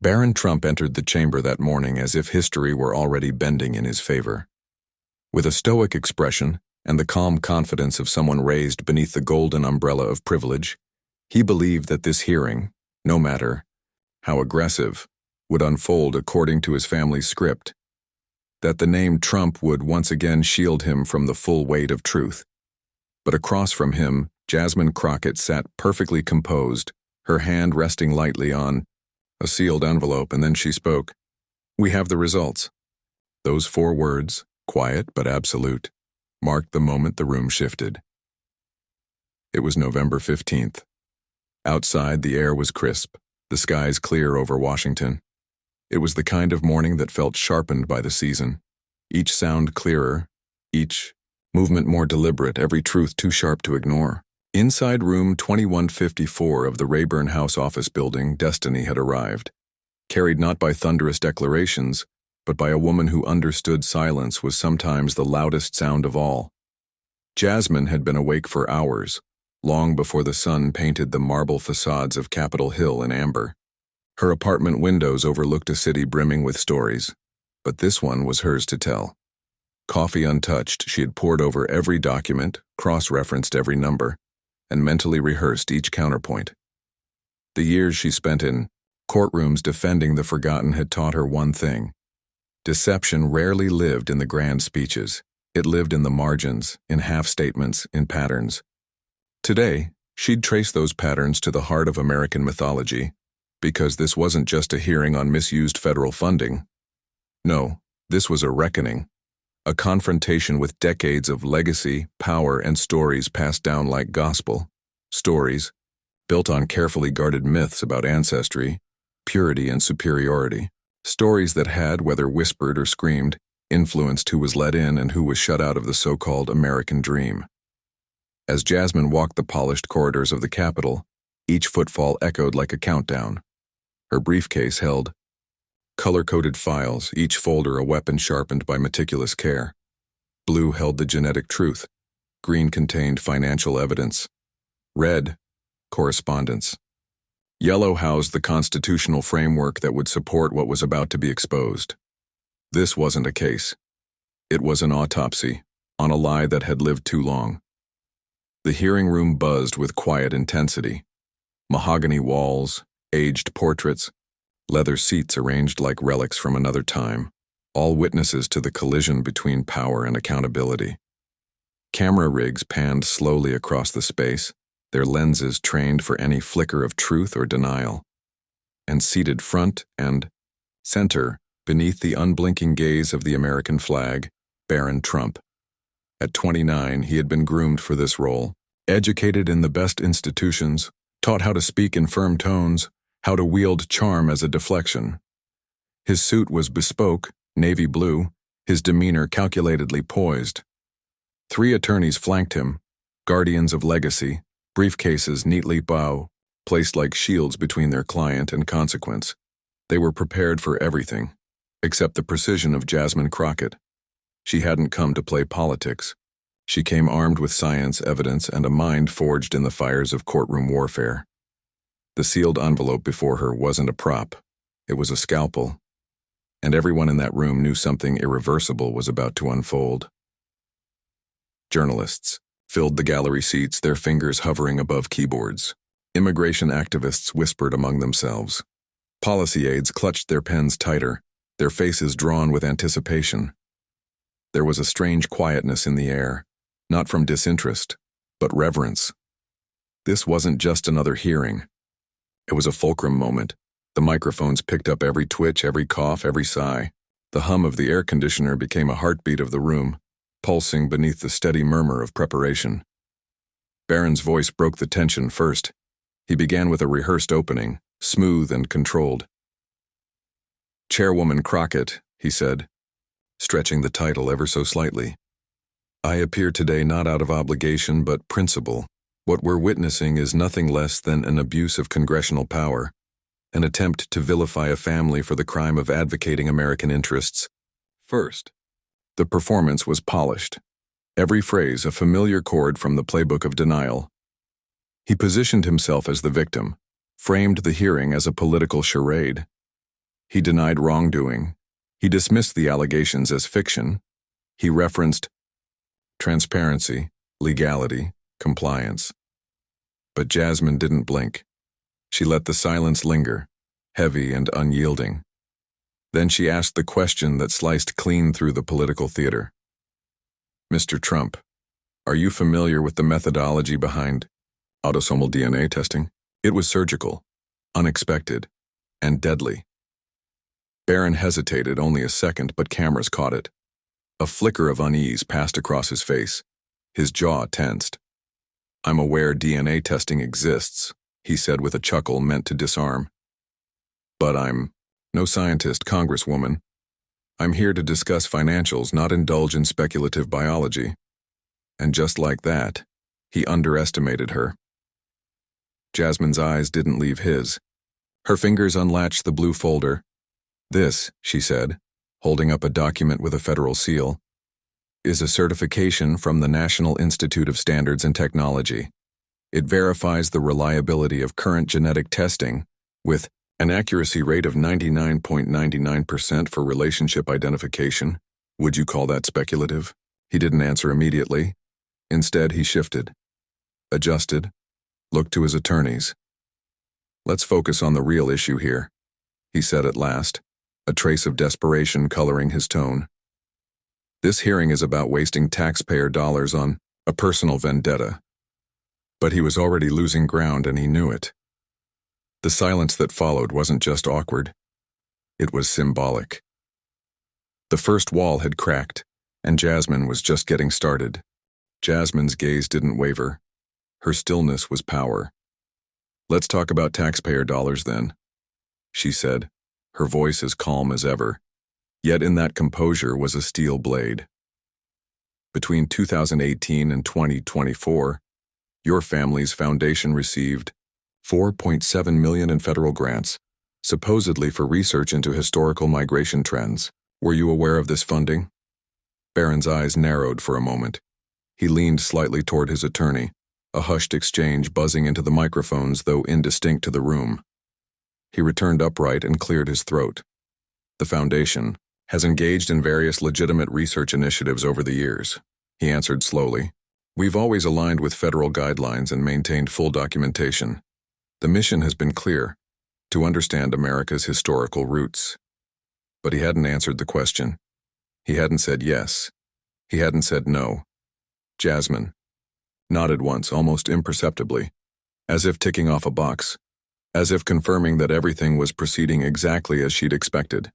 Barron Trump entered the chamber that morning as if history were already bending in his favor. With a stoic expression and the calm confidence of someone raised beneath the golden umbrella of privilege, he believed that this hearing, no matter how aggressive, would unfold according to his family's script, that the name Trump would once again shield him from the full weight of truth. But across from him, Jasmine Crockett sat perfectly composed, her hand resting lightly on a sealed envelope, and then she spoke. "We have the results." Those 4 words, quiet but absolute, marked the moment the room shifted. It was November 15th. Outside, the air was crisp, the skies clear over Washington. It was the kind of morning that felt sharpened by the season, each sound clearer, each movement more deliberate, every truth too sharp to ignore. Inside room 2154 of the Rayburn House office building, destiny had arrived, carried not by thunderous declarations, but by a woman who understood silence was sometimes the loudest sound of all. Jasmine had been awake for hours, long before the sun painted the marble facades of Capitol Hill in amber. Her apartment windows overlooked a city brimming with stories, but this one was hers to tell. Coffee untouched, she had pored over every document, cross-referenced every number, and mentally rehearsed each counterpoint. The years she spent in courtrooms defending the forgotten had taught her one thing. Deception rarely lived in the grand speeches. It lived in the margins, in half-statements, in patterns. Today, she'd trace those patterns to the heart of American mythology, because this wasn't just a hearing on misused federal funding. No, this was a reckoning, a confrontation with decades of legacy, power, and stories passed down like gospel. Stories built on carefully guarded myths about ancestry, purity, and superiority. Stories that had, whether whispered or screamed, influenced who was let in and who was shut out of the so-called American dream. As Jasmine walked the polished corridors of the Capitol, each footfall echoed like a countdown. Her briefcase held color-coded files, each folder a weapon sharpened by meticulous care. Blue held the genetic truth. Green contained financial evidence. Red, correspondence. Yellow housed the constitutional framework that would support what was about to be exposed. This wasn't a case. It was an autopsy on a lie that had lived too long. The hearing room buzzed with quiet intensity. Mahogany walls, aged portraits, leather seats arranged like relics from another time, all witnesses to the collision between power and accountability. Camera rigs panned slowly across the space, their lenses trained for any flicker of truth or denial. And seated front and center, beneath the unblinking gaze of the American flag, Barron Trump. At 29, he had been groomed for this role, educated in the best institutions, taught how to speak in firm tones, how to wield charm as a deflection. His suit was bespoke, navy blue, his demeanor calculatedly poised. 3 attorneys flanked him, guardians of legacy, briefcases neatly placed like shields between their client and consequence. They were prepared for everything, except the precision of Jasmine Crockett. She hadn't come to play politics. She came armed with science, evidence, and a mind forged in the fires of courtroom warfare. The sealed envelope before her wasn't a prop. It was a scalpel. And everyone in that room knew something irreversible was about to unfold. Journalists filled the gallery seats, their fingers hovering above keyboards. Immigration activists whispered among themselves. Policy aides clutched their pens tighter, their faces drawn with anticipation. There was a strange quietness in the air, not from disinterest, but reverence. This wasn't just another hearing. It was a fulcrum moment. The microphones picked up every twitch, every cough, every sigh. The hum of the air conditioner became a heartbeat of the room, pulsing beneath the steady murmur of preparation. Barron's voice broke the tension first. He began with a rehearsed opening, smooth and controlled. "Chairwoman Crockett," he said, stretching the title ever so slightly. "I appear today not out of obligation but principle. What we're witnessing is nothing less than an abuse of congressional power, an attempt to vilify a family for the crime of advocating American interests. First." The performance was polished. Every phrase a familiar chord from the playbook of denial. He positioned himself as the victim, framed the hearing as a political charade. He denied wrongdoing. He dismissed the allegations as fiction. He referenced transparency, legality, compliance. But Jasmine didn't blink. She let the silence linger, heavy and unyielding. Then she asked the question that sliced clean through the political theater. Mr. Trump, are you familiar with the methodology behind autosomal DNA testing? It was surgical, unexpected, and deadly. Barron hesitated only a second, but cameras caught it. A flicker of unease passed across his face. His jaw tensed. I'm aware DNA testing exists, he said with a chuckle meant to disarm. But I'm no scientist, Congresswoman. I'm here to discuss financials, not indulge in speculative biology. And just like that, he underestimated her. Jasmine's eyes didn't leave his. Her fingers unlatched the blue folder. This, she said, holding up a document with a federal seal, is a certification from the National Institute of Standards and Technology. It verifies the reliability of current genetic testing with an accuracy rate of 99.99% for relationship identification. Would you call that speculative? He didn't answer immediately. Instead, he shifted, adjusted, looked to his attorneys. Let's focus on the real issue here, he said at last, a trace of desperation coloring his tone. This hearing is about wasting taxpayer dollars on a personal vendetta. But he was already losing ground, and he knew it. The silence that followed wasn't just awkward. It was symbolic. The first wall had cracked, and Jasmine was just getting started. Jasmine's gaze didn't waver. Her stillness was power. Let's talk about taxpayer dollars then, she said, her voice as calm as ever. Yet in that composure was a steel blade. Between 2018 and 2024, your family's foundation received $4.7 million in federal grants, supposedly for research into historical migration trends. Were you aware of this funding? Barron's eyes narrowed for a moment. He leaned slightly toward his attorney, a hushed exchange buzzing into the microphones, though indistinct to the room. He returned upright and cleared his throat. The foundation has engaged in various legitimate research initiatives over the years, he answered slowly. We've always aligned with federal guidelines and maintained full documentation. The mission has been clear, to understand America's historical roots. But he hadn't answered the question. He hadn't said yes. He hadn't said no. Jasmine nodded once, almost imperceptibly, as if ticking off a box, as if confirming that everything was proceeding exactly as she'd expected.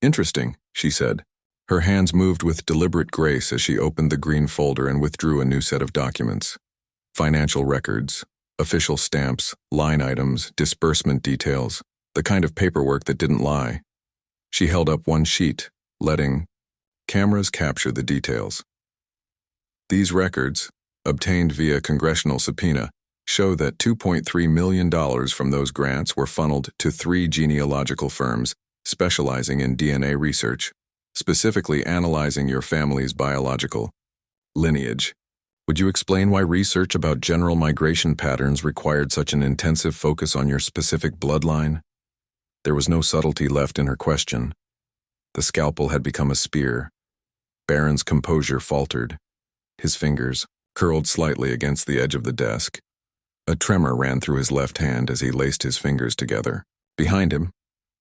Interesting, she said. Her hands moved with deliberate grace as she opened the green folder and withdrew a new set of documents. Financial records, official stamps, line items, disbursement details, the kind of paperwork that didn't lie. She held up one sheet, letting cameras capture the details. These records, obtained via congressional subpoena, show that $2.3 million from those grants were funneled to 3 genealogical firms specializing in DNA research, specifically analyzing your family's biological lineage. Would you explain why research about general migration patterns required such an intensive focus on your specific bloodline? There was no subtlety left in her question. The scalpel had become a spear. Barron's composure faltered. His fingers curled slightly against the edge of the desk. A tremor ran through his left hand as he laced his fingers together. Behind him,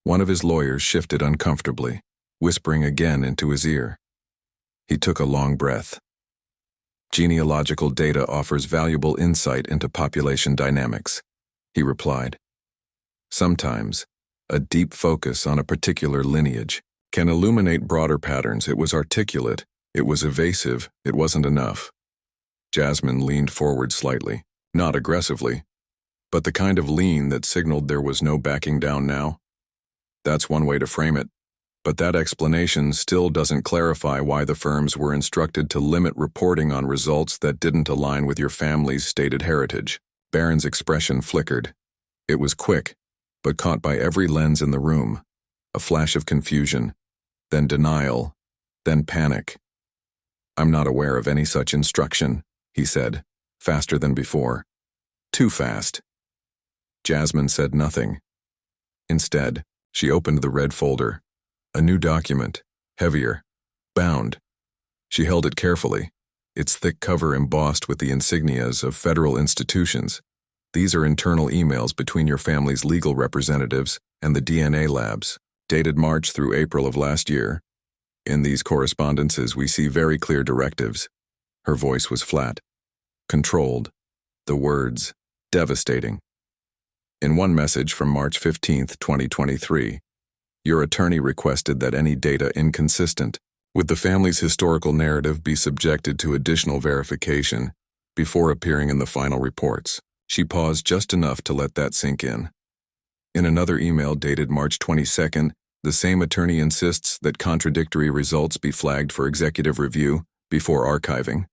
one of his lawyers shifted uncomfortably, whispering again into his ear. He took a long breath. Genealogical data offers valuable insight into population dynamics, he replied. Sometimes, a deep focus on a particular lineage can illuminate broader patterns. It was articulate, it was evasive, it wasn't enough. Jasmine leaned forward slightly, not aggressively, but the kind of lean that signaled there was no backing down now. That's one way to frame it. But that explanation still doesn't clarify why the firms were instructed to limit reporting on results that didn't align with your family's stated heritage. Barron's expression flickered. It was quick, but caught by every lens in the room. A flash of confusion, then denial, then panic. I'm not aware of any such instruction, he said, faster than before. Too fast. Jasmine said nothing. Instead, She opened the red folder. A new document, heavier, bound. She held it carefully, its thick cover embossed with the insignias of federal institutions. These are internal emails between your family's legal representatives and the DNA labs, dated March through April of last year. In these correspondences, we see very clear directives. Her voice was flat, controlled. The words, devastating. In one message from March 15, 2023, your attorney requested that any data inconsistent with the family's historical narrative be subjected to additional verification before appearing in the final reports. She paused just enough to let that sink in. In another email dated March 22nd, the same attorney insists that contradictory results be flagged for executive review before archiving.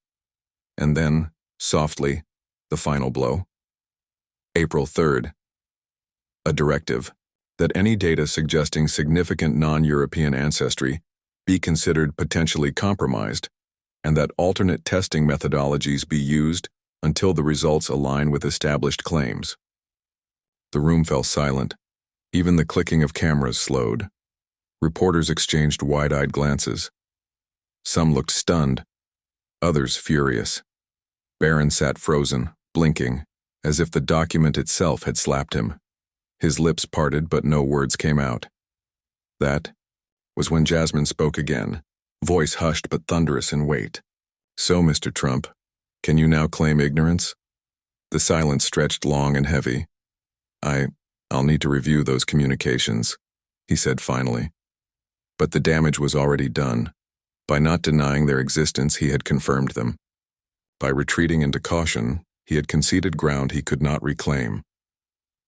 And then, softly, the final blow. April 3rd. A directive that any data suggesting significant non-European ancestry be considered potentially compromised, and that alternate testing methodologies be used until the results align with established claims. The room fell silent. Even the clicking of cameras slowed. Reporters exchanged wide-eyed glances. Some looked stunned, others furious. Barron sat frozen, blinking, as if the document itself had slapped him. His lips parted, but no words came out. That was when Jasmine spoke again, voice hushed but thunderous in weight. So, Mr. Trump, can you now claim ignorance? The silence stretched long and heavy. I'll need to review those communications, he said finally. But the damage was already done. By not denying their existence, he had confirmed them. By retreating into caution, he had conceded ground he could not reclaim.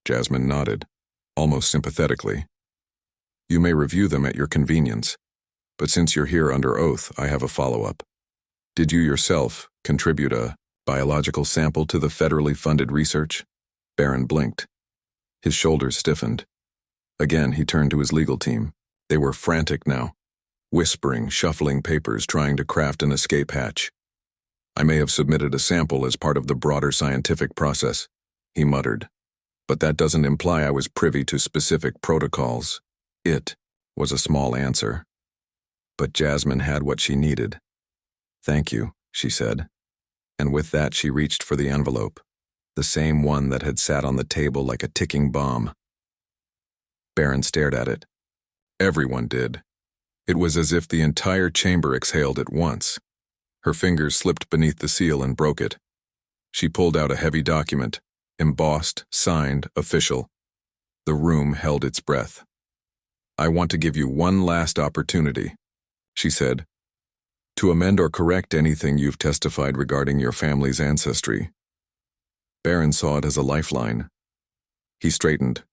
Jasmine nodded, almost sympathetically. You may review them at your convenience, but since you're here under oath, I have a follow-up. Did you yourself contribute a biological sample to the federally funded research? Barron blinked. His shoulders stiffened. Again, he turned to his legal team. They were frantic now, whispering, shuffling papers, trying to craft an escape hatch. I may have submitted a sample as part of the broader scientific process, he muttered. But that doesn't imply I was privy to specific protocols. It was a small answer. But Jasmine had what she needed. Thank you, she said. And with that she reached for the envelope, the same one that had sat on the table like a ticking bomb. Barron stared at it. Everyone did. It was as if the entire chamber exhaled at once. Her fingers slipped beneath the seal and broke it. She pulled out a heavy document, embossed, signed, official. The room held its breath. I want to give you one last opportunity, she said, to amend or correct anything you've testified regarding your family's ancestry. Barron saw it as a lifeline. He straightened.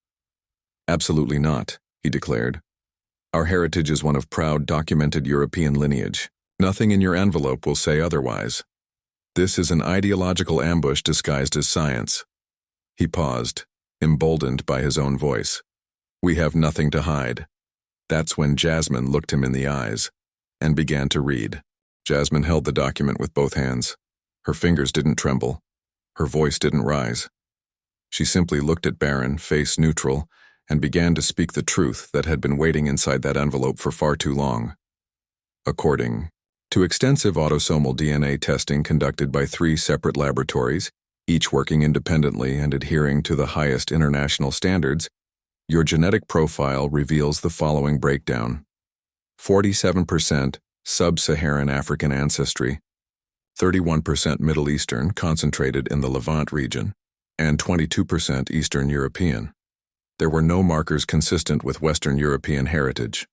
Absolutely not, he declared. Our heritage is one of proud, documented European lineage. Nothing in your envelope will say otherwise. This is an ideological ambush disguised as science. He paused, emboldened by his own voice. We have nothing to hide. That's when Jasmine looked him in the eyes and began to read. Jasmine held the document with both hands. Her fingers didn't tremble. Her voice didn't rise. She simply looked at Barron, face neutral, and began to speak the truth that had been waiting inside that envelope for far too long. According to extensive autosomal DNA testing conducted by 3 separate laboratories, each working independently and adhering to the highest international standards, your genetic profile reveals the following breakdown. 47% sub-Saharan African ancestry, 31% Middle Eastern concentrated in the Levant region, and 22% Eastern European. There were no markers consistent with Western European heritage.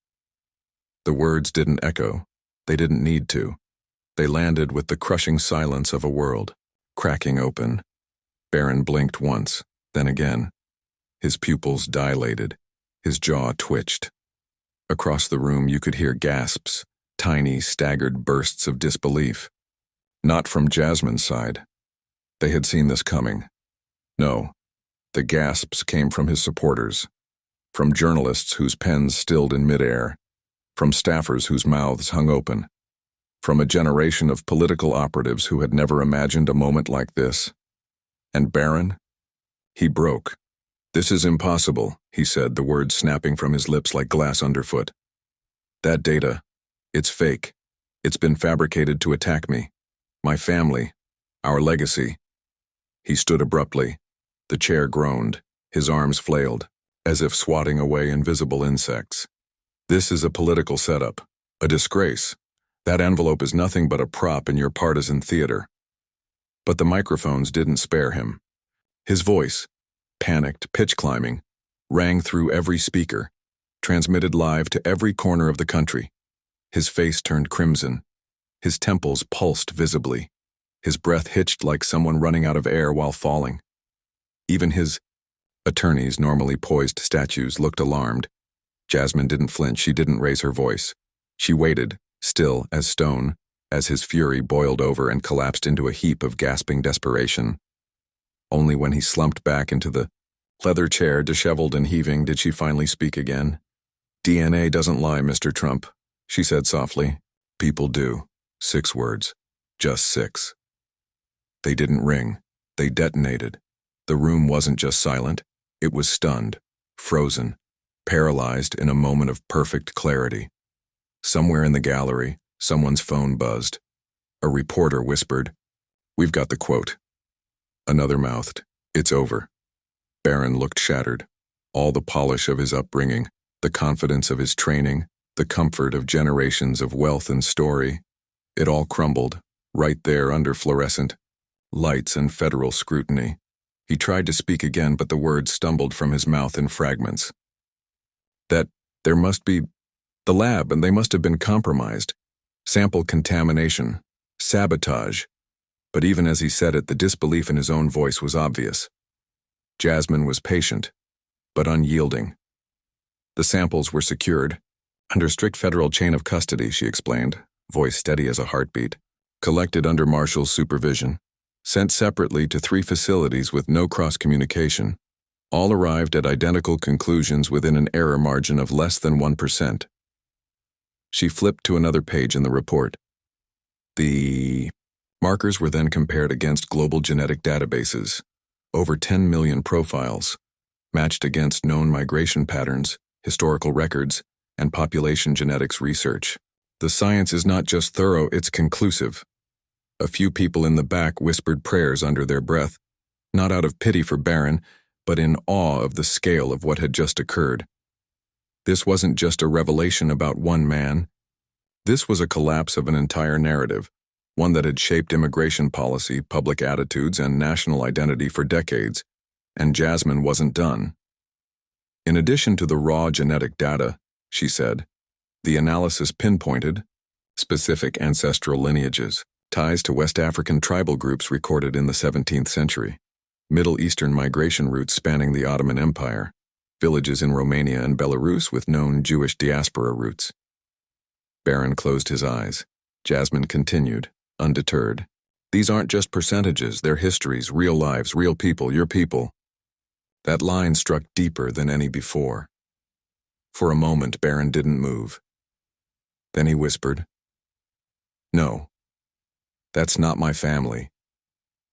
The words didn't echo. They didn't need to. They landed with the crushing silence of a world, cracking open. Barron blinked once, then again. His pupils dilated. His jaw twitched. Across the room you could hear gasps, tiny, staggered bursts of disbelief. Not from Jasmine's side. They had seen this coming. No, the gasps came from his supporters, from journalists whose pens stilled in midair, from staffers whose mouths hung open, from a generation of political operatives who had never imagined a moment like this. And Barron? He broke. This is impossible, he said, the words snapping from his lips like glass underfoot. That data, it's fake. It's been fabricated to attack me, my family, our legacy. He stood abruptly. The chair groaned, his arms flailed, as if swatting away invisible insects. This is a political setup, a disgrace. That envelope is nothing but a prop in your partisan theater. But the microphones didn't spare him. His voice, panicked, pitch-climbing, rang through every speaker, transmitted live to every corner of the country. His face turned crimson. His temples pulsed visibly. His breath hitched like someone running out of air while falling. Even his attorneys, normally poised statues, looked alarmed. Jasmine didn't flinch. She didn't raise her voice. She waited, still as stone, as his fury boiled over and collapsed into a heap of gasping desperation. Only when he slumped back into the leather chair, disheveled and heaving, did she finally speak again. "DNA doesn't lie, Mr. Trump," she said softly. "People do. 6 words. Just 6. They didn't ring. They detonated. The room wasn't just silent. It was stunned, frozen, paralyzed in a moment of perfect clarity. Somewhere in the gallery, someone's phone buzzed. A reporter whispered, "We've got the quote." Another mouthed, "It's over." Barron looked shattered. All the polish of his upbringing, the confidence of his training, the comfort of generations of wealth and story, it all crumbled, right there under fluorescent lights and federal scrutiny. He tried to speak again, but the words stumbled from his mouth in fragments. That there must be the lab, and they must have been compromised. Sample contamination, sabotage. But even as he said it, the disbelief in his own voice was obvious. Jasmine was patient, but unyielding. The samples were secured, under strict federal chain of custody, she explained, voice steady as a heartbeat. Collected under Marshall's supervision. Sent separately to 3 facilities with no cross-communication. All arrived at identical conclusions within an error margin of less than 1%. She flipped to another page in the report. The markers were then compared against global genetic databases, over 10 million profiles, matched against known migration patterns, historical records, and population genetics research. The science is not just thorough, it's conclusive. A few people in the back whispered prayers under their breath, not out of pity for Barron, but in awe of the scale of what had just occurred. This wasn't just a revelation about one man. This was a collapse of an entire narrative, one that had shaped immigration policy, public attitudes, and national identity for decades, and Jasmine wasn't done. In addition to the raw genetic data, she said, the analysis pinpointed specific ancestral lineages, ties to West African tribal groups recorded in the 17th century, Middle Eastern migration routes spanning the Ottoman Empire, villages in Romania and Belarus with known Jewish diaspora roots. Barron closed his eyes. Jasmine continued, undeterred. These aren't just percentages, they're histories, real lives, real people, your people. That line struck deeper than any before. For a moment, Barron didn't move. Then he whispered, "No. That's not my family.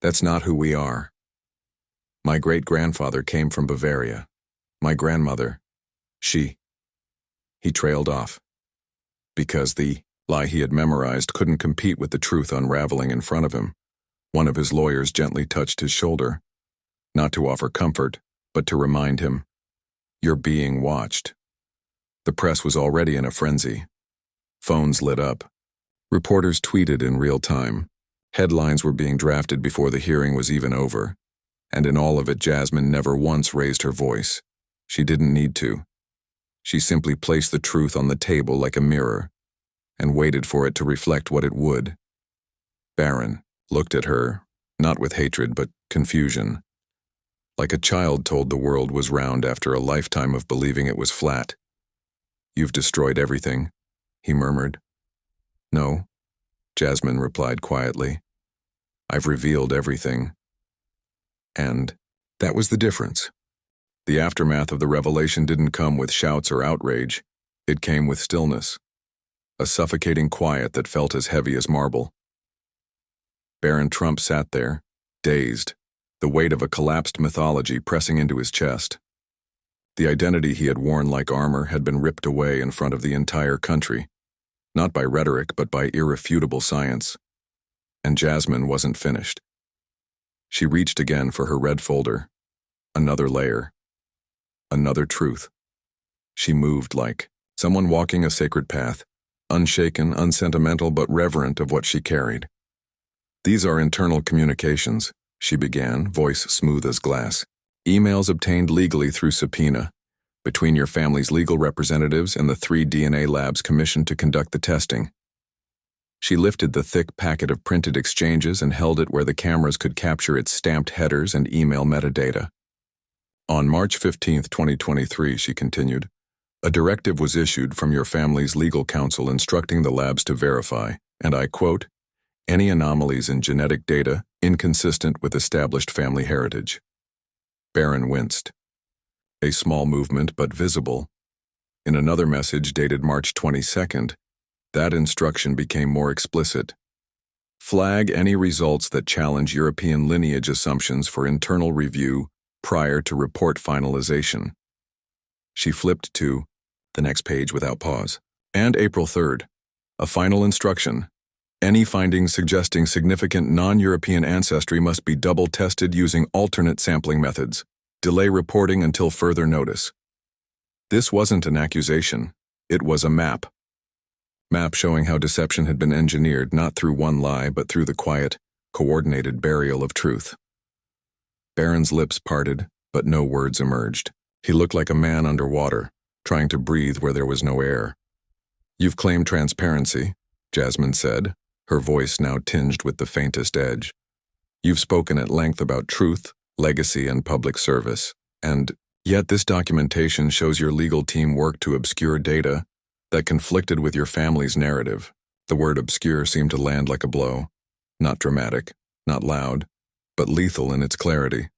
That's not who we are. My great-grandfather came from Bavaria. My grandmother, she." He trailed off. Because the lie he had memorized couldn't compete with the truth unraveling in front of him. One of his lawyers gently touched his shoulder, not to offer comfort, but to remind him, "You're being watched." The press was already in a frenzy. Phones lit up. Reporters tweeted in real time. Headlines were being drafted before the hearing was even over. And in all of it, Jasmine never once raised her voice. She didn't need to. She simply placed the truth on the table like a mirror, and waited for it to reflect what it would. Barron looked at her, not with hatred but confusion. Like a child told the world was round after a lifetime of believing it was flat. "You've destroyed everything," he murmured. "No," Jasmine replied quietly. "I've revealed everything." And that was the difference. The aftermath of the revelation didn't come with shouts or outrage. It came with stillness. A suffocating quiet that felt as heavy as marble. Barron Trump sat there, dazed, the weight of a collapsed mythology pressing into his chest. The identity he had worn like armor had been ripped away in front of the entire country, not by rhetoric but by irrefutable science. And Jasmine wasn't finished. She reached again for her red folder. Another layer. Another truth. She moved like someone walking a sacred path, unshaken, unsentimental, but reverent of what she carried. These are internal communications, she began, voice smooth as glass. Emails obtained legally through subpoena, between your family's legal representatives and the 3 DNA labs commissioned to conduct the testing. She lifted the thick packet of printed exchanges and held it where the cameras could capture its stamped headers and email metadata. On March 15, 2023, she continued, a directive was issued from your family's legal counsel instructing the labs to verify, and I quote, any anomalies in genetic data inconsistent with established family heritage. Barron winced. A small movement, but visible. In another message dated March 22nd, that instruction became more explicit. Flag any results that challenge European lineage assumptions for internal review prior to report finalization. She flipped to the next page without pause. And April 3rd, a final instruction. Any findings suggesting significant non-European ancestry must be double-tested using alternate sampling methods. Delay reporting until further notice. This wasn't an accusation. It was a map. Map showing how deception had been engineered not through one lie but through the quiet, coordinated burial of truth. Barron's lips parted, but no words emerged. He looked like a man underwater, trying to breathe where there was no air. You've claimed transparency, Jasmine said, her voice now tinged with the faintest edge. You've spoken at length about truth, legacy, and public service, and yet this documentation shows your legal team worked to obscure data that conflicted with your family's narrative. The word obscure seemed to land like a blow, not dramatic, not loud, but lethal in its clarity.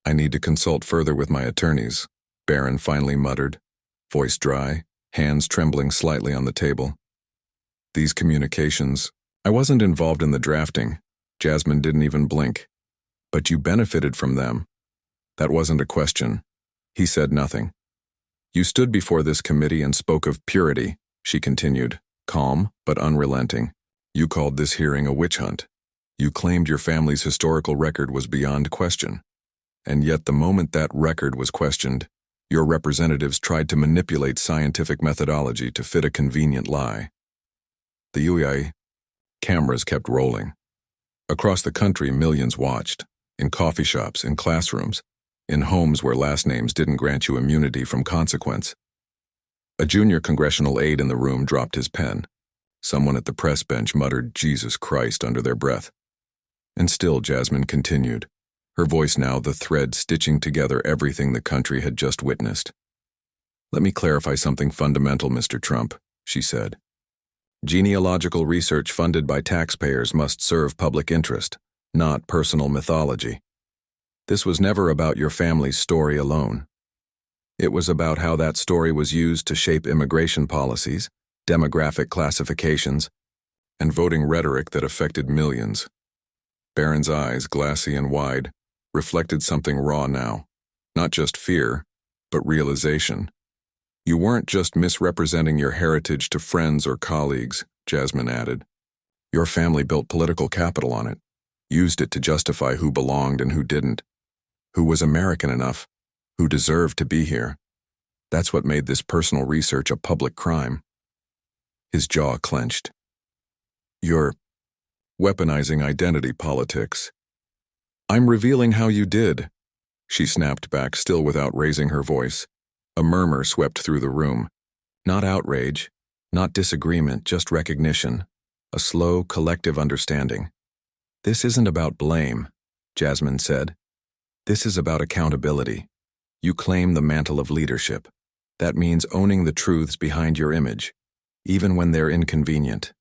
I need to consult further with my attorneys, Barron finally muttered, voice dry, hands trembling slightly on the table. These communications, I wasn't involved in the drafting. Jasmine didn't even blink. But you benefited from them. That wasn't a question. He said nothing. You stood before this committee and spoke of purity, she continued, calm but unrelenting. You called this hearing a witch hunt. You claimed your family's historical record was beyond question. And yet the moment that record was questioned, your representatives tried to manipulate scientific methodology to fit a convenient lie. The UI cameras kept rolling. Across the country, millions watched. In coffee shops, in classrooms, in homes where last names didn't grant you immunity from consequence. A junior congressional aide in the room dropped his pen. Someone at the press bench muttered Jesus Christ under their breath. And still Jasmine continued, her voice now the thread stitching together everything the country had just witnessed. Let me clarify something fundamental, Mr. Trump, she said. Genealogical research funded by taxpayers must serve public interest, not personal mythology. This was never about your family's story alone. It was about how that story was used to shape immigration policies, demographic classifications, and voting rhetoric that affected millions. Barron's eyes, glassy and wide, reflected something raw now. Not just fear, but realization. You weren't just misrepresenting your heritage to friends or colleagues, Jasmine added. Your family built political capital on it, used it to justify who belonged and who didn't, who was American enough, who deserved to be here. That's what made this personal research a public crime. His jaw clenched. You're weaponizing identity politics. I'm revealing how you did, she snapped back, still without raising her voice. A murmur swept through the room. Not outrage, not disagreement, just recognition. A slow, collective understanding. This isn't about blame, Jasmine said. This is about accountability. You claim the mantle of leadership. That means owning the truths behind your image, even when they're inconvenient.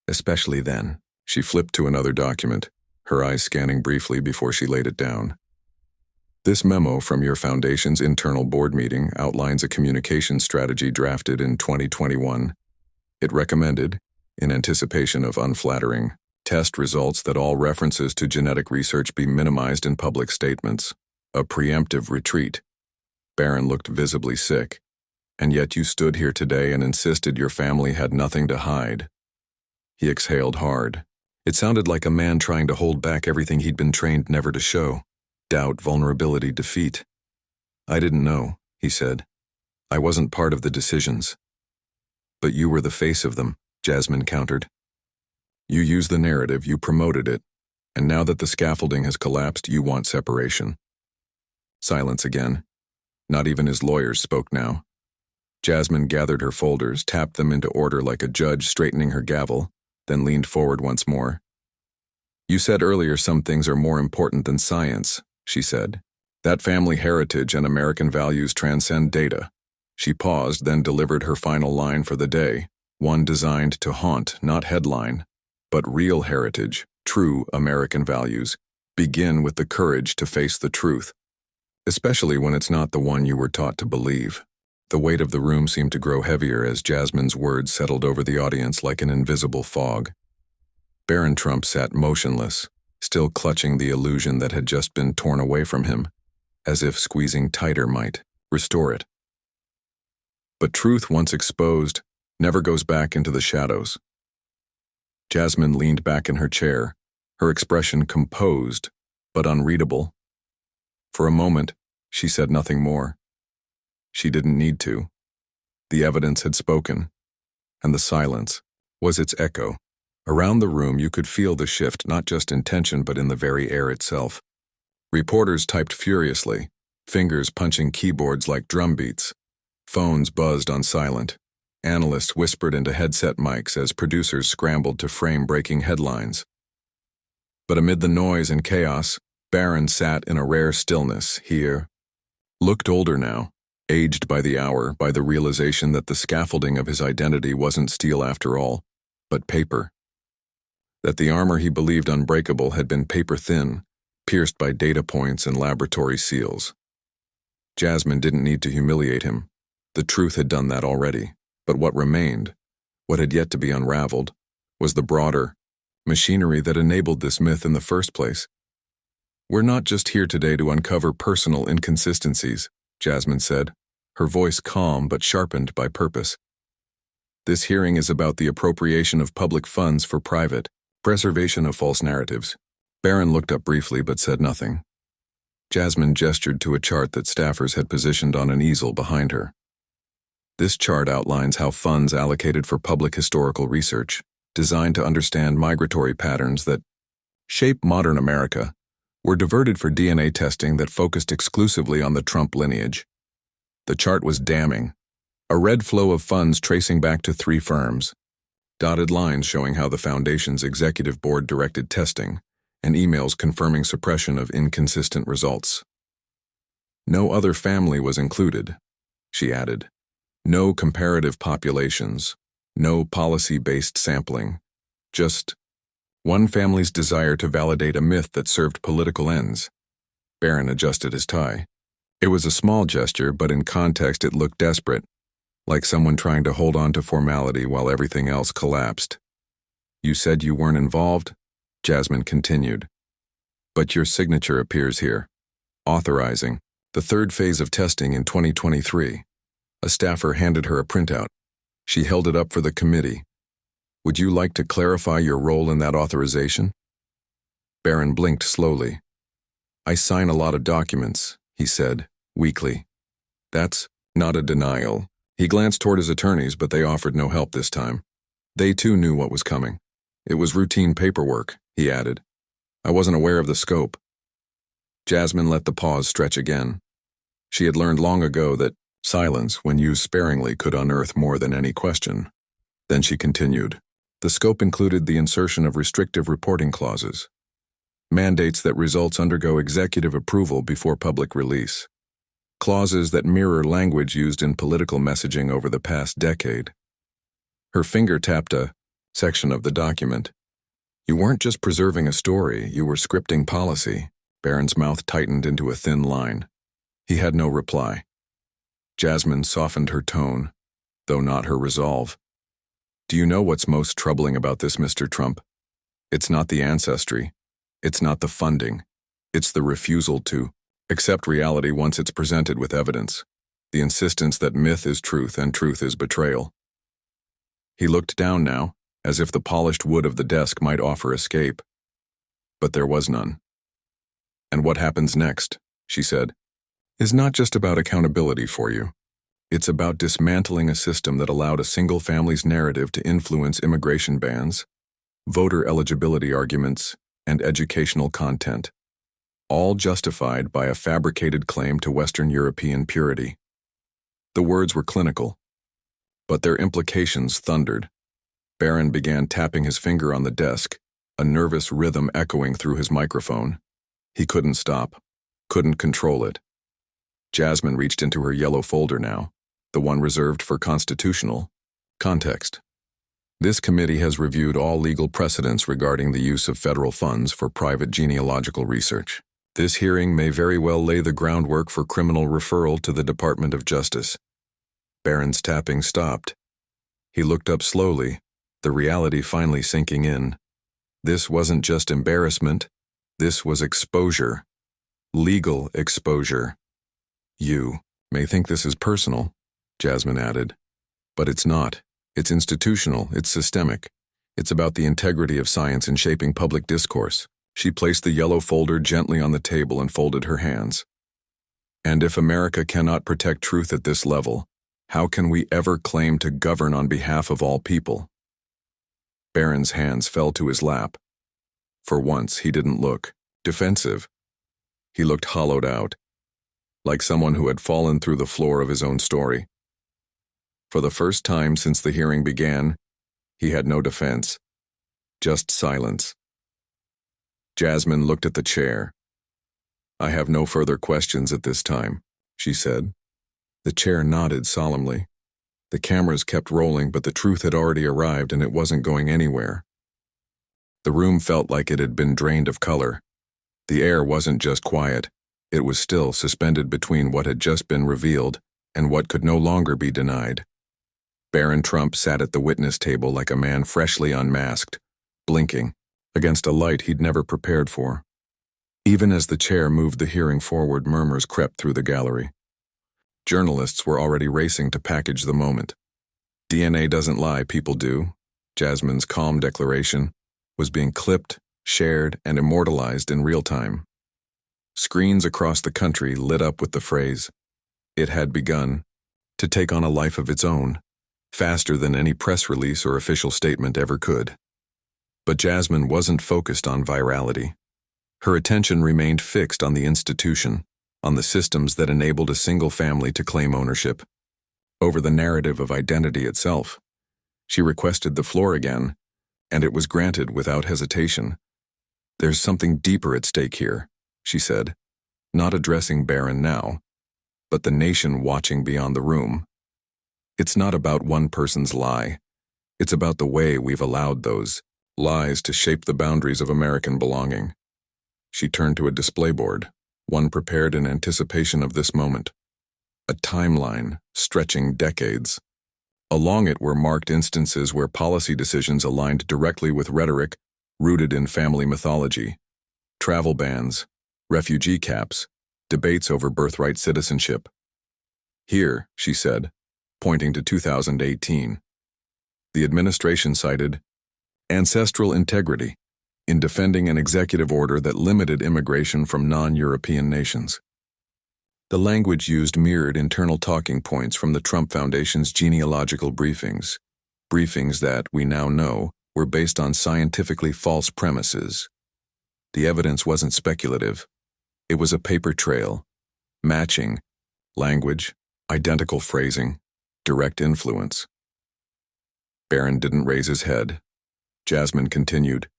Especially then. She flipped to another document, her eyes scanning briefly before she laid it down. This memo from your foundation's internal board meeting outlines a communication strategy drafted in 2021. It recommended, in anticipation of unflattering test results, that all references to genetic research be minimized in public statements, a preemptive retreat. Barron looked visibly sick. "And yet you stood here today and insisted your family had nothing to hide." He exhaled hard. It sounded like a man trying to hold back everything he'd been trained never to show. Doubt, vulnerability, defeat. "I didn't know," he said. "I wasn't part of the decisions." "But you were the face of them," Jasmine countered. "You used the narrative, you promoted it, and now that the scaffolding has collapsed, you want separation." Silence again. Not even his lawyers spoke now. Jasmine gathered her folders, tapped them into order like a judge straightening her gavel, then leaned forward once more. "You said earlier some things are more important than science," she said. "That family heritage and American values transcend data." She paused, then delivered her final line for the day, one designed to haunt, not headline. "But real heritage, true American values, begin with the courage to face the truth, especially when it's not the one you were taught to believe." The weight of the room seemed to grow heavier as Jasmine's words settled over the audience like an invisible fog. Barron Trump sat motionless, still clutching the illusion that had just been torn away from him, as if squeezing tighter might restore it. But truth, once exposed, never goes back into the shadows. Jasmine leaned back in her chair, her expression composed, but unreadable. For a moment, she said nothing more. She didn't need to. The evidence had spoken, and the silence was its echo. Around the room you could feel the shift not just in tension but in the very air itself. Reporters typed furiously, fingers punching keyboards like drum beats. Phones buzzed on silent. Analysts whispered into headset mics as producers scrambled to frame breaking headlines. But amid the noise and chaos, Barron sat in a rare stillness. He looked older now, aged by the hour, by the realization that the scaffolding of his identity wasn't steel after all, but paper. That the armor he believed unbreakable had been paper-thin, pierced by data points and laboratory seals. Jasmine didn't need to humiliate him. The truth had done that already. But what remained, what had yet to be unraveled, was the broader machinery that enabled this myth in the first place. "We're not just here today to uncover personal inconsistencies," Jasmine said, her voice calm but sharpened by purpose. "This hearing is about the appropriation of public funds for private preservation of false narratives." Barron looked up briefly but said nothing. Jasmine gestured to a chart that staffers had positioned on an easel behind her. "This chart outlines how funds allocated for public historical research, designed to understand migratory patterns that shape modern America, were diverted for DNA testing that focused exclusively on the Trump lineage." The chart was damning. A red flow of funds tracing back to 3 firms, dotted lines showing how the foundation's executive board directed testing, and emails confirming suppression of inconsistent results. "No other family was included," she added. "No comparative populations, no policy-based sampling, just one family's desire to validate a myth that served political ends." Barron adjusted his tie. It was a small gesture, but in context it looked desperate, like someone trying to hold on to formality while everything else collapsed. "You said you weren't involved?" Jasmine continued. "But your signature appears here, authorizing the 3rd phase of testing in 2023. A staffer handed her a printout. She held it up for the committee. "Would you like to clarify your role in that authorization?" Barron blinked slowly. "I sign a lot of documents," he said, weakly. "That's not a denial." He glanced toward his attorneys, but they offered no help this time. They too knew what was coming. "It was routine paperwork," he added. "I wasn't aware of the scope." Jasmine let the pause stretch again. She had learned long ago that silence, when used sparingly, could unearth more than any question. Then she continued. "The scope included the insertion of restrictive reporting clauses, mandates that results undergo executive approval before public release, clauses that mirror language used in political messaging over the past decade." Her finger tapped a section of the document. "You weren't just preserving a story, you were scripting policy." Barron's mouth tightened into a thin line. He had no reply. Jasmine softened her tone, though not her resolve. "Do you know what's most troubling about this, Mr. Trump? It's not the ancestry. It's not the funding. It's the refusal to Accept reality once it's presented with evidence. The insistence that myth is truth and truth is betrayal. He looked down now, as if the polished wood of the desk might offer escape. But there was none. And what happens next, she said, is not just about accountability for you. It's about dismantling a system that allowed a single family's narrative to influence immigration bans, voter eligibility arguments, and educational content, all justified by a fabricated claim to Western European purity. The words were clinical, but their implications thundered. Barron began tapping his finger on the desk, a nervous rhythm echoing through his microphone. He couldn't stop, couldn't control it. Jasmine reached into her yellow folder now, the one reserved for constitutional context. This committee has reviewed all legal precedents regarding the use of federal funds for private genealogical research. This hearing may very well lay the groundwork for criminal referral to the Department of Justice. Barron's tapping stopped. He looked up slowly, the reality finally sinking in. This wasn't just embarrassment, this was exposure. Legal exposure. You may think this is personal, Jasmine added, but it's not. It's institutional, it's systemic. It's about the integrity of science in shaping public discourse. She placed the yellow folder gently on the table and folded her hands. And if America cannot protect truth at this level, how can we ever claim to govern on behalf of all people? Barron's hands fell to his lap. For once, he didn't look defensive. He looked hollowed out, like someone who had fallen through the floor of his own story. For the first time since the hearing began, he had no defense, just silence. Jasmine looked at the chair. "I have no further questions at this time," she said. The chair nodded solemnly. The cameras kept rolling, but the truth had already arrived and it wasn't going anywhere. The room felt like it had been drained of color. The air wasn't just quiet, it was still suspended between what had just been revealed and what could no longer be denied. Barron Trump sat at the witness table like a man freshly unmasked, blinking, against a light he'd never prepared for. Even as the chair moved the hearing forward, murmurs crept through the gallery. Journalists were already racing to package the moment. "DNA doesn't lie, people do," Jasmine's calm declaration, was being clipped, shared, and immortalized in real time. Screens across the country lit up with the phrase, "It had begun," to take on a life of its own, faster than any press release or official statement ever could. But Jasmine wasn't focused on virality. Her attention remained fixed on the institution, on the systems that enabled a single family to claim ownership over the narrative of identity itself. She requested the floor again, and it was granted without hesitation. "There's something deeper at stake here," she said, not addressing Barron now, but the nation watching beyond the room. "It's not about one person's lie. It's about the way we've allowed those lies to shape the boundaries of American belonging." She turned to a display board, one prepared in anticipation of this moment. A timeline stretching decades. Along it were marked instances where policy decisions aligned directly with rhetoric rooted in family mythology. Travel bans, refugee caps, debates over birthright citizenship. "Here," she said, pointing to 2018. The administration cited ancestral integrity in defending an executive order that limited immigration from non-European nations. The language used mirrored internal talking points from the Trump Foundation's genealogical briefings that, we now know, were based on scientifically false premises. The evidence wasn't speculative. It was a paper trail, matching language, identical phrasing, direct influence. Barron didn't raise his head. Jasmine continued,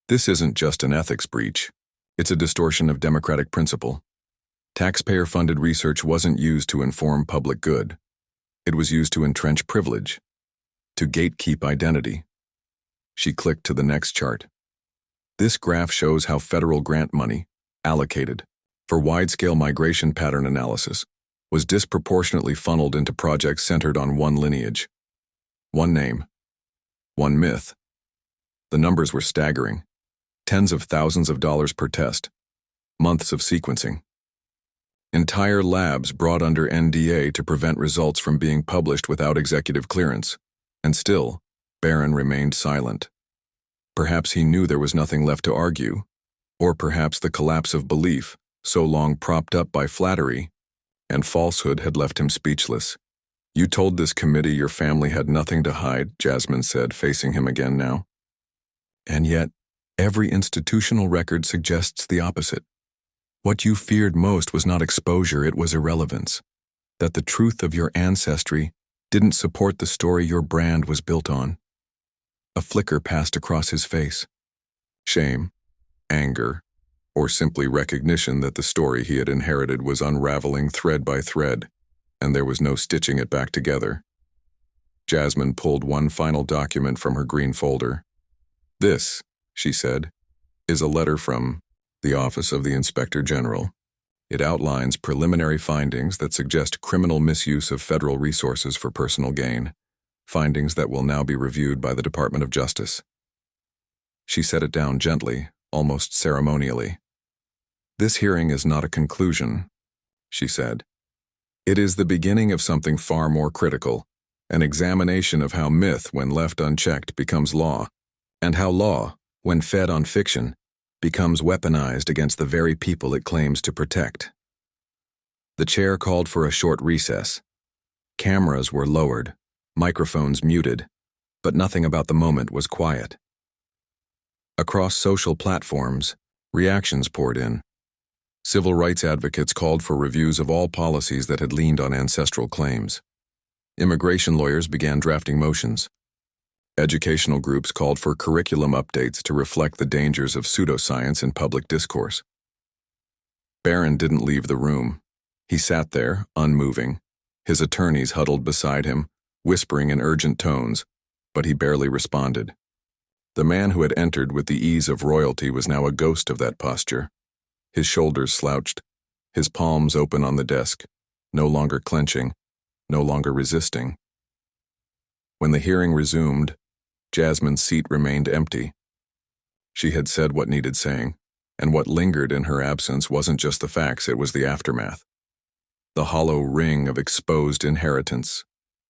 "This isn't just an ethics breach. It's a distortion of democratic principle. Taxpayer-funded research wasn't used to inform public good. It was used to entrench privilege, to gatekeep identity." She clicked to the next chart. This graph shows how federal grant money, allocated for wide-scale migration pattern analysis, was disproportionately funneled into projects centered on one lineage, one name, one myth. The numbers were staggering. Tens of thousands of dollars per test, months of sequencing. Entire labs brought under NDA to prevent results from being published without executive clearance. And still, Barron remained silent. Perhaps he knew there was nothing left to argue, or perhaps the collapse of belief, so long propped up by flattery and falsehood, had left him speechless. "You told this committee your family had nothing to hide," Jasmine said, facing him again now. "And yet, every institutional record suggests the opposite. What you feared most was not exposure, it was irrelevance. That the truth of your ancestry didn't support the story your brand was built on." A flicker passed across his face. Shame, anger, or simply recognition that the story he had inherited was unraveling thread by thread, and there was no stitching it back together. Jasmine pulled one final document from her green folder. "This," she said, "is a letter from the Office of the Inspector General. It outlines preliminary findings that suggest criminal misuse of federal resources for personal gain, findings that will now be reviewed by the Department of Justice." She set it down gently, almost ceremonially. "This hearing is not a conclusion," she said. "It is the beginning of something far more critical, an examination of how myth, when left unchecked, becomes law, and how law, when fed on fiction, becomes weaponized against the very people it claims to protect." The chair called for a short recess. Cameras were lowered, microphones muted, but nothing about the moment was quiet. Across social platforms, reactions poured in. Civil rights advocates called for reviews of all policies that had leaned on ancestral claims. Immigration lawyers began drafting motions. Educational groups called for curriculum updates to reflect the dangers of pseudoscience in public discourse. Barron didn't leave the room. He sat there, unmoving. His attorneys huddled beside him, whispering in urgent tones, but he barely responded. The man who had entered with the ease of royalty was now a ghost of that posture. His shoulders slouched, his palms open on the desk, no longer clenching, no longer resisting. When the hearing resumed, Jasmine's seat remained empty. She had said what needed saying, and what lingered in her absence wasn't just the facts, it was the aftermath. The hollow ring of exposed inheritance,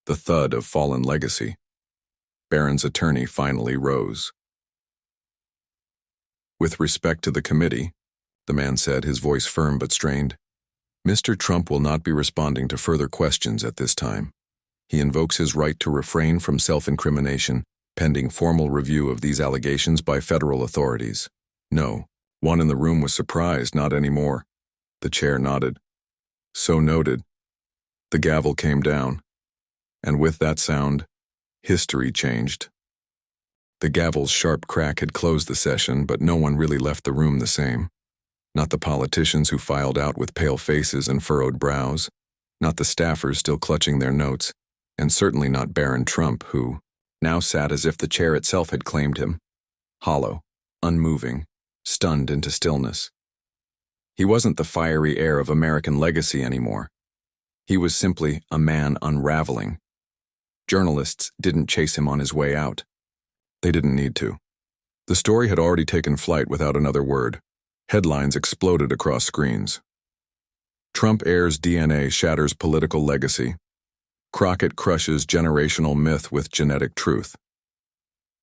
the thud of fallen legacy. Barron's attorney finally rose. "With respect to the committee," the man said, his voice firm but strained, "Mr. Trump will not be responding to further questions at this time. He invokes his right to refrain from self-incrimination, pending formal review of these allegations by federal authorities." "No." One in the room was surprised, "Not anymore." The chair nodded. "So noted." The gavel came down, and with that sound, history changed. The gavel's sharp crack had closed the session, but no one really left the room the same. Not the politicians who filed out with pale faces and furrowed brows, not the staffers still clutching their notes, and certainly not Barron Trump, who now sat as if the chair itself had claimed him, hollow, unmoving, stunned into stillness. He wasn't the fiery heir of American legacy anymore. He was simply a man unraveling. Journalists didn't chase him on his way out. They didn't need to. The story had already taken flight without another word. Headlines exploded across screens. "Trump heir's DNA shatters political legacy. Crockett crushes generational myth with genetic truth.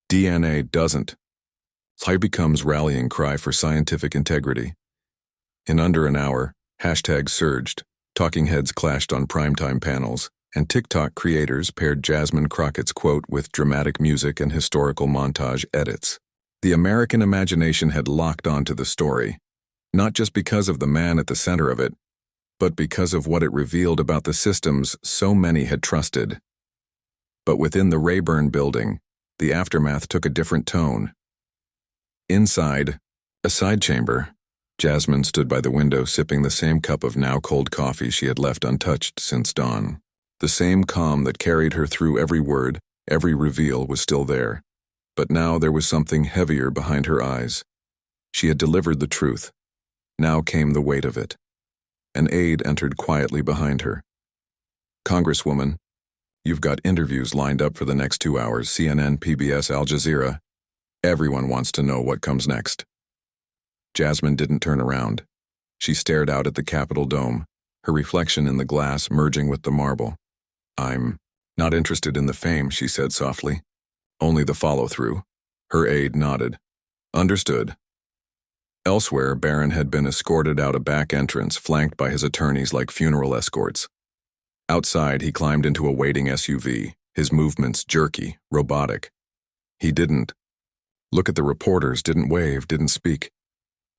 DNA doesn't." High becomes rallying cry for scientific integrity. In under an hour, hashtags surged, talking heads clashed on primetime panels, and TikTok creators paired Jasmine Crockett's quote with dramatic music and historical montage edits. The American imagination had locked onto the story, not just because of the man at the center of it, but because of what it revealed about the systems so many had trusted. But within the Rayburn building, the aftermath took a different tone. Inside, a side chamber, Jasmine stood by the window sipping the same cup of now cold coffee she had left untouched since dawn. The same calm that carried her through every word, every reveal was still there. But now there was something heavier behind her eyes. She had delivered the truth. Now came the weight of it. An aide entered quietly behind her. "Congresswoman, you've got interviews lined up for the next 2 hours, CNN, PBS, Al Jazeera. Everyone wants to know what comes next." Jasmine didn't turn around. She stared out at the Capitol dome, her reflection in the glass merging with the marble. "I'm not interested in the fame," she said softly. "Only the follow-through." Her aide nodded. "Understood." Elsewhere, Barron had been escorted out a back entrance, flanked by his attorneys like funeral escorts. Outside, he climbed into a waiting SUV, his movements jerky, robotic. He didn't look at the reporters, didn't wave, didn't speak.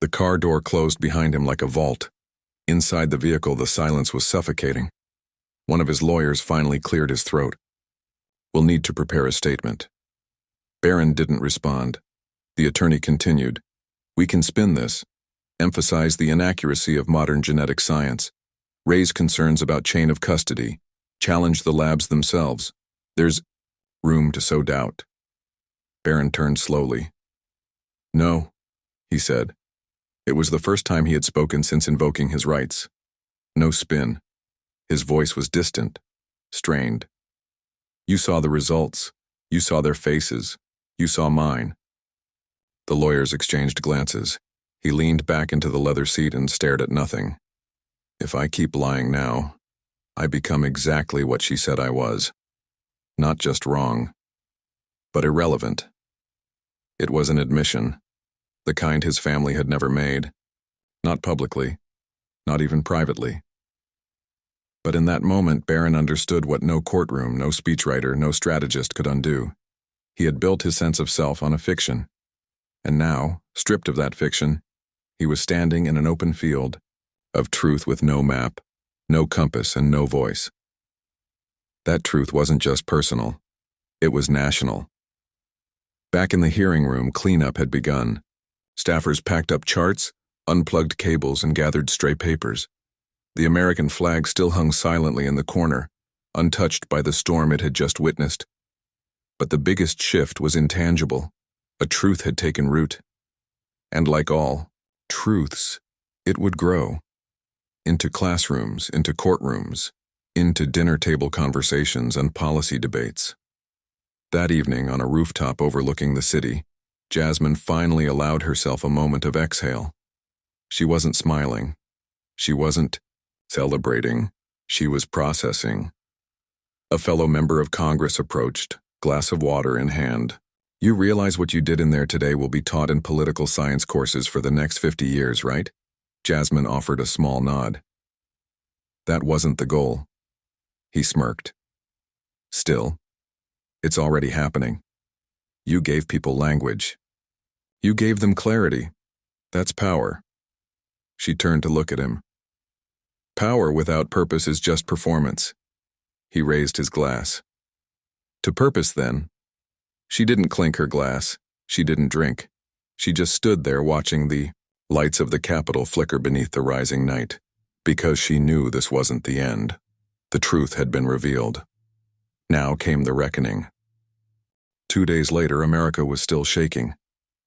The car door closed behind him like a vault. Inside the vehicle, the silence was suffocating. One of his lawyers finally cleared his throat. "We'll need to prepare a statement." Barron didn't respond. The attorney continued. "We can spin this, emphasize the inaccuracy of modern genetic science, raise concerns about chain of custody, challenge the labs themselves. There's room to sow doubt." Barron turned slowly. "No," he said. It was the first time he had spoken since invoking his rights. "No spin." His voice was distant, strained. "You saw the results. You saw their faces. You saw mine." The lawyers exchanged glances. He leaned back into the leather seat and stared at nothing. "If I keep lying now, I become exactly what she said I was. Not just wrong, but irrelevant." It was an admission, the kind his family had never made. Not publicly, not even privately. But in that moment, Barron understood what no courtroom, no speechwriter, no strategist could undo. He had built his sense of self on a fiction. And now, stripped of that fiction, he was standing in an open field of truth with no map, no compass, and no voice. That truth wasn't just personal. It was national. Back in the hearing room, cleanup had begun. Staffers packed up charts, unplugged cables, and gathered stray papers. The American flag still hung silently in the corner, untouched by the storm it had just witnessed. But the biggest shift was intangible. A truth had taken root. And like all truths, it would grow. Into classrooms, into courtrooms, into dinner table conversations and policy debates. That evening, on a rooftop overlooking the city, Jasmine finally allowed herself a moment of exhale. She wasn't smiling. She wasn't celebrating. She was processing. A fellow member of Congress approached, glass of water in hand. "You realize what you did in there today will be taught in political science courses for the next 50 years, right?" Jasmine offered a small nod. "That wasn't the goal." He smirked. "Still, it's already happening. You gave people language. You gave them clarity. That's power." She turned to look at him. "Power without purpose is just performance." He raised his glass. "To purpose, then." She didn't clink her glass. She didn't drink. She just stood there watching the lights of the Capitol flicker beneath the rising night, because she knew this wasn't the end. The truth had been revealed. Now came the reckoning. 2 days later, America was still shaking.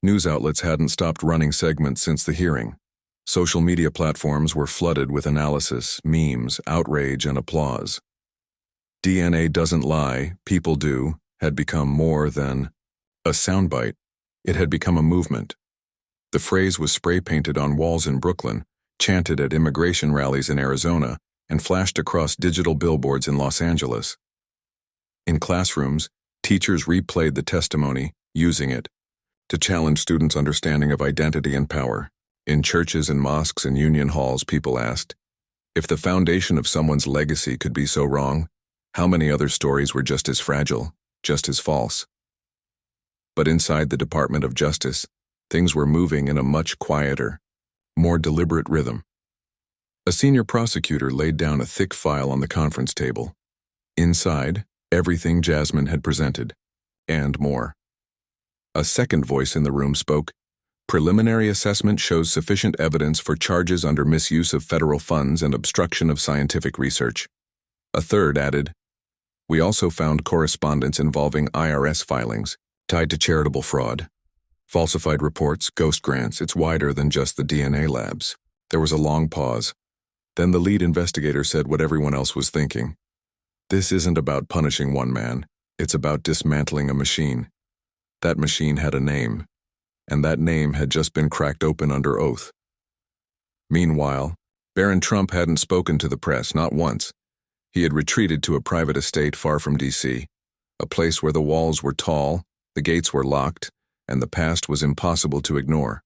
News outlets hadn't stopped running segments since the hearing. Social media platforms were flooded with analysis, memes, outrage, and applause. "DNA doesn't lie, people do," had become more than a soundbite. It had become a movement. The phrase was spray-painted on walls in Brooklyn, chanted at immigration rallies in Arizona, and flashed across digital billboards in Los Angeles. In classrooms, teachers replayed the testimony, using it to challenge students' understanding of identity and power. In churches and mosques and union halls, people asked, if the foundation of someone's legacy could be so wrong, how many other stories were just as fragile, just as false? But inside the Department of Justice, things were moving in a much quieter, more deliberate rhythm. A senior prosecutor laid down a thick file on the conference table. Inside, everything Jasmine had presented, and more. A second voice in the room spoke, "Preliminary assessment shows sufficient evidence for charges under misuse of federal funds and obstruction of scientific research." A third added, "We also found correspondence involving IRS filings tied to charitable fraud. Falsified reports, ghost grants, it's wider than just the DNA labs." There was a long pause. Then the lead investigator said what everyone else was thinking. "This isn't about punishing one man. It's about dismantling a machine. That machine had a name, and that name had just been cracked open under oath." Meanwhile, Barron Trump hadn't spoken to the press, not once. He had retreated to a private estate far from D.C., a place where the walls were tall, the gates were locked, and the past was impossible to ignore.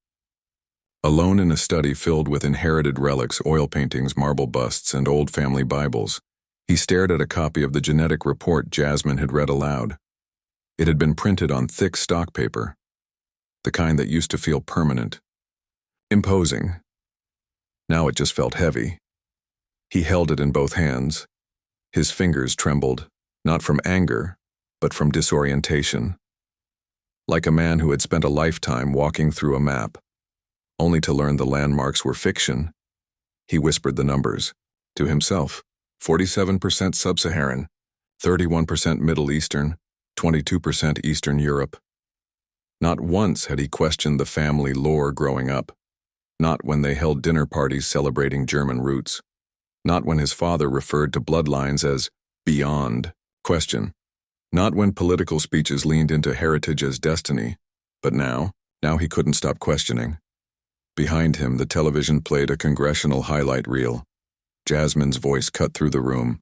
Alone in a study filled with inherited relics, oil paintings, marble busts, and old family Bibles, he stared at a copy of the genetic report Jasmine had read aloud. It had been printed on thick stock paper, the kind that used to feel permanent, imposing. Now it just felt heavy. He held it in both hands. His fingers trembled, not from anger, but from disorientation. Like a man who had spent a lifetime walking through a map, only to learn the landmarks were fiction, he whispered the numbers to himself: 47% Sub-Saharan, 31% Middle Eastern, 22% Eastern Europe. Not once had he questioned the family lore growing up, not when they held dinner parties celebrating German roots, not when his father referred to bloodlines as beyond question, not when political speeches leaned into heritage as destiny, but now he couldn't stop questioning. Behind him, the television played a congressional highlight reel. Jasmine's voice cut through the room.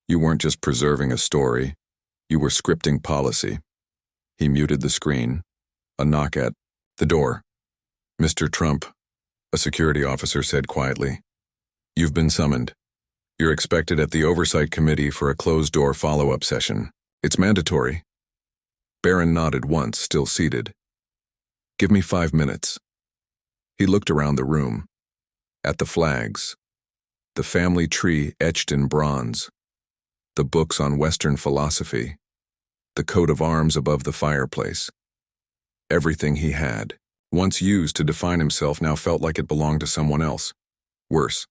You weren't just preserving a story, you were scripting policy. He muted the screen. A knock at the door. Mr. Trump, a security officer said quietly. You've been summoned. You're expected at the Oversight Committee for a closed-door follow-up session. It's mandatory. Barron nodded once, still seated. Give me 5 minutes. He looked around the room. At the flags. The family tree etched in bronze. The books on Western philosophy. The coat of arms above the fireplace. Everything he had, once used to define himself, now felt like it belonged to someone else. Worse,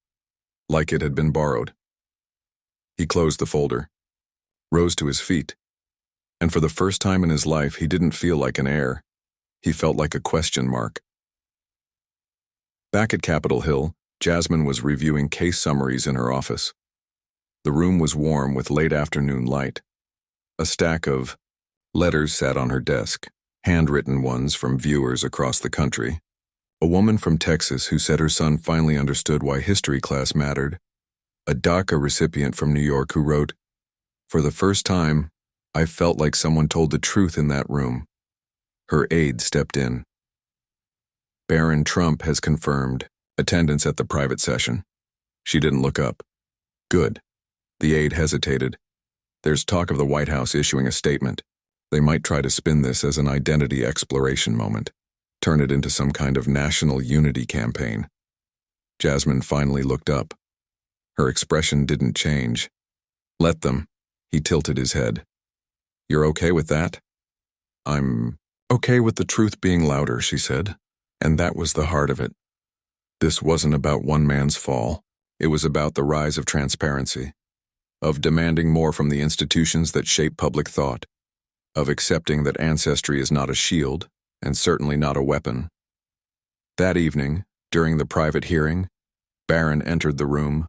like it had been borrowed. He closed the folder, rose to his feet, and for the first time in his life, he didn't feel like an heir. He felt like a question mark. Back at Capitol Hill, Jasmine was reviewing case summaries in her office. The room was warm with late afternoon light. A stack of letters sat on her desk, handwritten ones from viewers across the country. A woman from Texas who said her son finally understood why history class mattered. A DACA recipient from New York who wrote, "For the first time, I felt like someone told the truth in that room." Her aide stepped in. Barron Trump has confirmed attendance at the private session. She didn't look up. Good. The aide hesitated. There's talk of the White House issuing a statement. They might try to spin this as an identity exploration moment, turn it into some kind of national unity campaign. Jasmine finally looked up. Her expression didn't change. Let them. He tilted his head. You're okay with that? I'm okay with the truth being louder, she said. And that was the heart of it. This wasn't about one man's fall. It was about the rise of transparency, of demanding more from the institutions that shape public thought, of accepting that ancestry is not a shield, and certainly not a weapon. That evening, during the private hearing, Barron entered the room.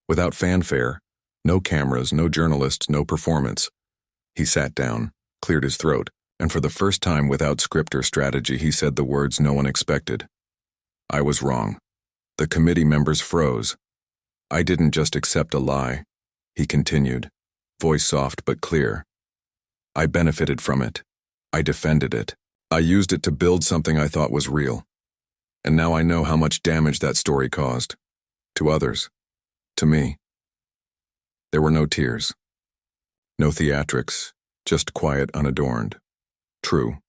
Without fanfare, no cameras, no journalists, no performance. He sat down, cleared his throat, and for the first time without script or strategy, he said the words no one expected. I was wrong. The committee members froze. I didn't just accept a lie, he continued, voice soft but clear. I benefited from it. I defended it. I used it to build something I thought was real. And now I know how much damage that story caused. To others. To me. There were no tears. No theatrics. Just quiet, unadorned. True.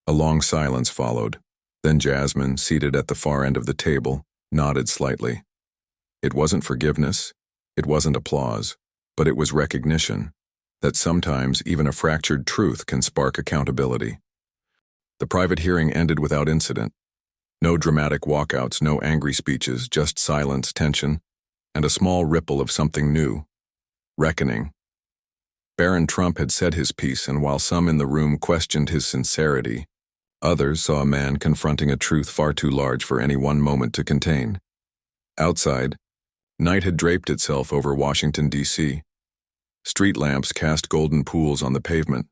A long silence followed. Then Jasmine, seated at the far end of the table, nodded slightly. It wasn't forgiveness. It wasn't applause. But it was recognition that sometimes even a fractured truth can spark accountability. The private hearing ended without incident. No dramatic walkouts, no angry speeches, just silence, tension, and a small ripple of something new. Reckoning. Barron Trump had said his piece, and while some in the room questioned his sincerity, others saw a man confronting a truth far too large for any one moment to contain. Outside, night had draped itself over Washington, D.C. Street lamps cast golden pools on the pavement.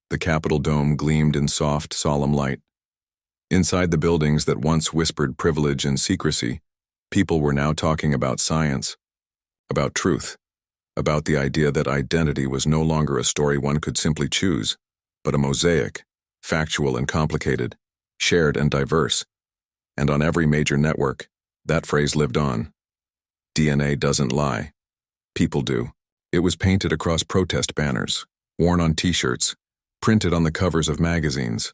The Capitol dome gleamed in soft, solemn light. Inside the buildings that once whispered privilege and secrecy, People were now talking about science, about truth, about the idea that identity was no longer a story one could simply choose, but a mosaic, factual and complicated, shared and diverse. And on every major network, that phrase lived on. DNA doesn't lie. People do. It was painted across protest banners, worn on t-shirts, printed on the covers of magazines.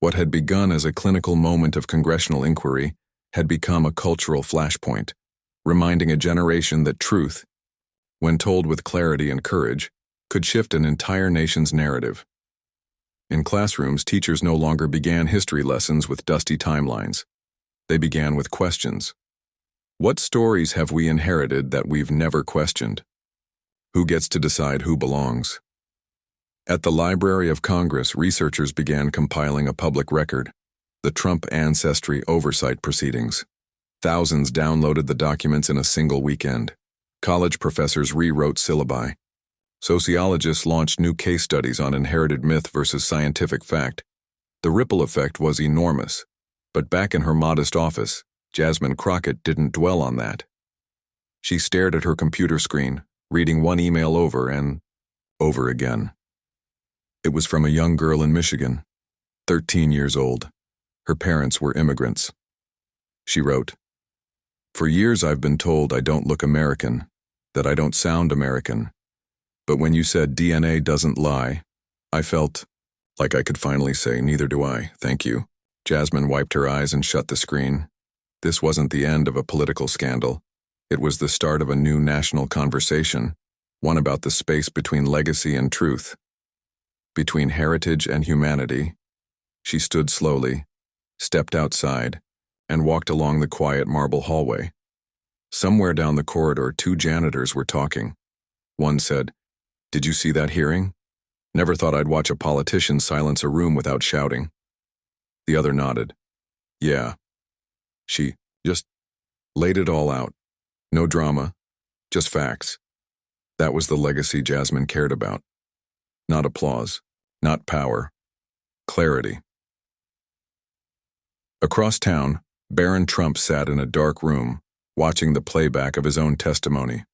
What had begun as a clinical moment of congressional inquiry had become a cultural flashpoint, reminding a generation that truth, when told with clarity and courage, could shift an entire nation's narrative. In classrooms, teachers no longer began history lessons with dusty timelines. They began with questions. What stories have we inherited that we've never questioned? Who gets to decide who belongs? At the Library of Congress, researchers began compiling a public record, the Trump Ancestry Oversight Proceedings. Thousands downloaded the documents in a single weekend. College professors rewrote syllabi. Sociologists launched new case studies on inherited myth versus scientific fact. The ripple effect was enormous, but back in her modest office, Jasmine Crockett didn't dwell on that. She stared at her computer screen, reading one email over and over again. It was from a young girl in Michigan, 13 years old. Her parents were immigrants. She wrote, "For years I've been told I don't look American, that I don't sound American. But when you said DNA doesn't lie, I felt like I could finally say, neither do I, thank you." Jasmine wiped her eyes and shut the screen. This wasn't the end of a political scandal. It was the start of a new national conversation, one about the space between legacy and truth, between heritage and humanity. She stood slowly, stepped outside, and walked along the quiet marble hallway. Somewhere down the corridor, two janitors were talking. One said, "Did you see that hearing? Never thought I'd watch a politician silence a room without shouting." The other nodded. "Yeah." She just laid it all out. No drama, just facts. That was the legacy Jasmine cared about. Not applause, not power, clarity. Across town, Barron Trump sat in a dark room, watching the playback of his own testimony.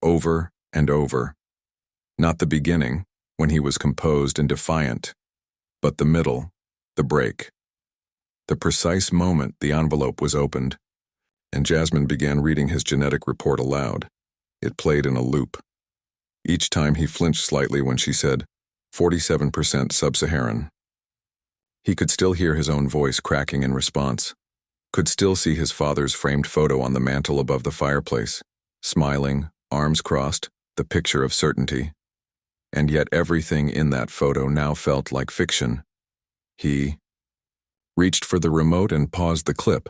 Over and over. Not the beginning, when he was composed and defiant, but the middle, the break. The precise moment the envelope was opened, and Jasmine began reading his genetic report aloud. It played in a loop. Each time he flinched slightly when she said, 47% sub-Saharan. He could still hear his own voice cracking in response, could still see his father's framed photo on the mantel above the fireplace, smiling, arms crossed, the picture of certainty. And yet everything in that photo now felt like fiction. He reached for the remote and paused the clip.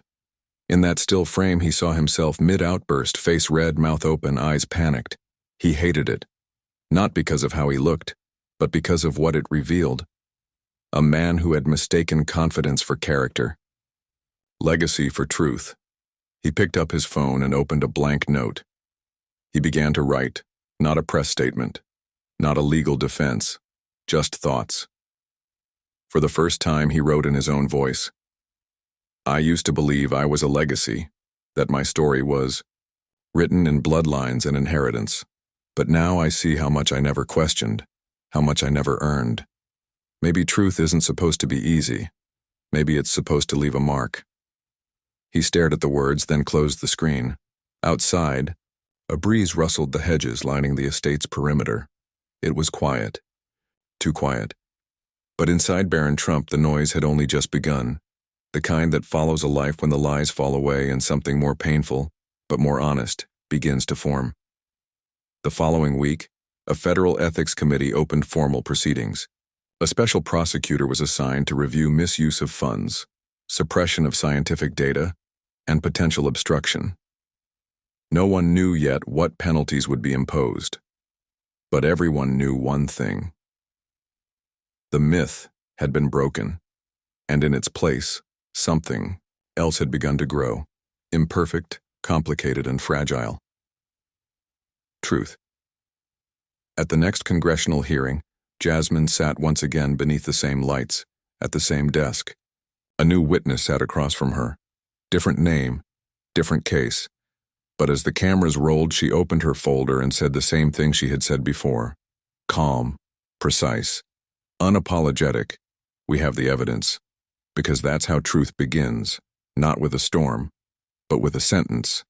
In that still frame he saw himself mid-outburst, face red, mouth open, eyes panicked. He hated it. Not because of how he looked, but because of what it revealed. A man who had mistaken confidence for character. Legacy for truth. He picked up his phone and opened a blank note. He began to write, not a press statement, not a legal defense, just thoughts. For the first time, he wrote in his own voice. "I used to believe I was a legacy, that my story was written in bloodlines and inheritance. But now I see how much I never questioned, how much I never earned. Maybe truth isn't supposed to be easy. Maybe it's supposed to leave a mark." He stared at the words, then closed the screen. Outside, a breeze rustled the hedges lining the estate's perimeter. It was quiet. Too quiet. But inside Barron Trump, the noise had only just begun, the kind that follows a life when the lies fall away and something more painful, but more honest, begins to form. The following week, a federal ethics committee opened formal proceedings. A special prosecutor was assigned to review misuse of funds, suppression of scientific data, and potential obstruction. No one knew yet what penalties would be imposed, but everyone knew one thing. The myth had been broken, and in its place, something else had begun to grow, imperfect, complicated, and fragile. Truth. At the next congressional hearing, Jasmine sat once again beneath the same lights, at the same desk. A new witness sat across from her. Different name, different case. But as the cameras rolled, she opened her folder and said the same thing she had said before. Calm, precise, unapologetic. We have the evidence. Because that's how truth begins, not with a storm, but with a sentence.